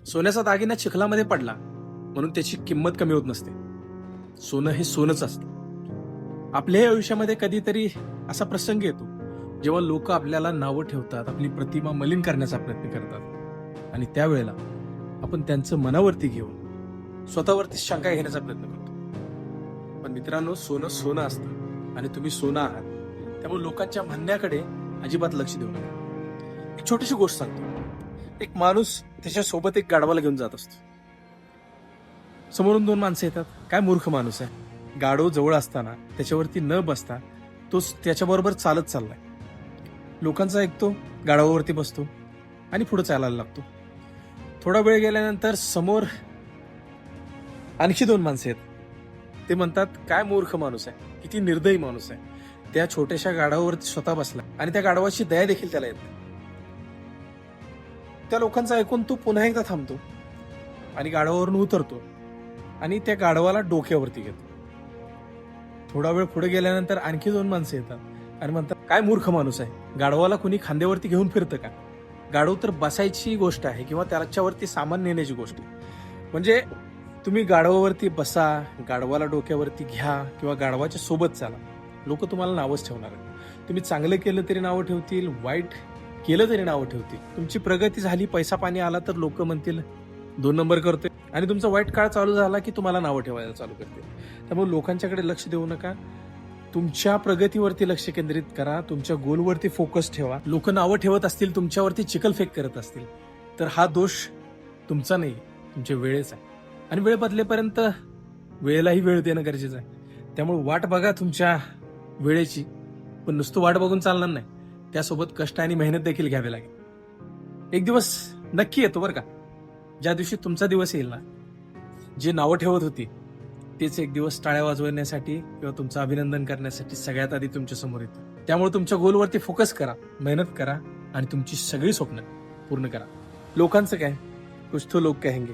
सोन्याचा दागिना चिखलामध्ये पडला म्हणून त्याची किंमत कमी होत नसते. सोनं हे सोनच असतं. आपल्याही आयुष्यामध्ये कधीतरी असा प्रसंग येतो जेव्हा लोक आपल्याला नावं ठेवतात, आपली प्रतिमा मलिन करण्याचा प्रयत्न करतात, आणि त्यावेळेला आपण त्यांचं मनावरती घेऊन स्वतःवरती शंका घेण्याचा प्रयत्न करतो. पण मित्रांनो, सोनं सोनं असतं आणि तुम्ही सोनं आहात. त्यामुळे लोकांच्या म्हणण्याकडे अजिबात लक्ष देऊ नका. एक छोटीशी गोष्ट सांगतो. एक माणूस त्याच्या सोबत एक गाढवाला घेऊन जात असतो. समोरून दोन माणसं येतात. काय मूर्ख माणूस आहे, गाढव जवळ असताना त्याच्यावरती न बसता तो त्याच्याबरोबर चालत चाललाय. लोकांचा ऐकतो, गाढवावरती बसतो आणि पुढे चालायला लागतो. थोडा वेळ गेल्यानंतर समोर आणखी दोन माणसं आहेत. ते म्हणतात, काय मूर्ख माणूस आहे, किती निर्दयी माणूस आहे, त्या छोट्याशा गाढवावरती स्वतः बसला आणि त्या गाढवाची दया देखील त्याला येत नाही. त्या लोकांचं ऐकून तो पुन्हा एकदा थांबतो आणि गाढवावरून उतरतो आणि त्या गाढवाला डोक्यावरती घेतो. थोडा वेळ पुढे गेल्यानंतर आणखी दोन माणसं येतात आणि म्हणतात, काय मूर्ख माणूस आहे, गाढवाला कुणी खांद्यावरती घेऊन फिरतं का? गाढव तर बसायची गोष्ट आहे किंवा त्याच्यावरती सामान नेण्याची गोष्ट आहे. म्हणजे तुम्ही गाढवावरती बसा, गाढवाला डोक्यावरती घ्या किंवा गाढवाच्या सोबत चाला, लोक तुम्हाला नावच ठेवणार आहेत. तुम्ही चांगलं केलं तरी नावं ठेवतील, वाईट केलं तरी नावं ठेवतील. तुमची प्रगती झाली, पैसा पाणी आला तर लोक म्हणतील 2 नंबर करतोय, आणि तुमचा वाईट काळ चालू झाला की तुम्हाला नावं ठेवायला चालू करतील. त्यामुळे लोकांच्याकडे लक्ष देऊ नका. तुमच्या प्रगतीवरती लक्ष केंद्रित करा, तुमच्या गोलवरती फोकस ठेवा. लोक नावं ठेवत असतील, तुमच्यावरती चिखलफेक करत असतील, तर हा दोष तुमचा नाही, तुमच्या वेळेचा आहे. आणि वेळ बदलेपर्यंत वेळेलाही वेळ देणं गरजेचं आहे. त्यामुळे वाट बघा तुमच्या वेळेची, पण नुसतं वाट बघून चालणार नाही, त्यासोबत कष्ट आणि मेहनत देखील घ्यावी लागेल. एक दिवस नक्की येतो बरं का, ज्या दिवशी तुमचा दिवस येईल ना, जे नावं ठेवत होती तेच एक दिवस टाळ्या वाजवण्यासाठी किंवा तुमचं अभिनंदन करण्यासाठी सगळ्यात आधी तुमच्या समोर येतं. त्यामुळे तुमच्या गोलवरती फोकस करा, मेहनत करा आणि तुमची सगळी स्वप्न पूर्ण करा. लोकांचं काय, कुछ तो लोग कहेंगे.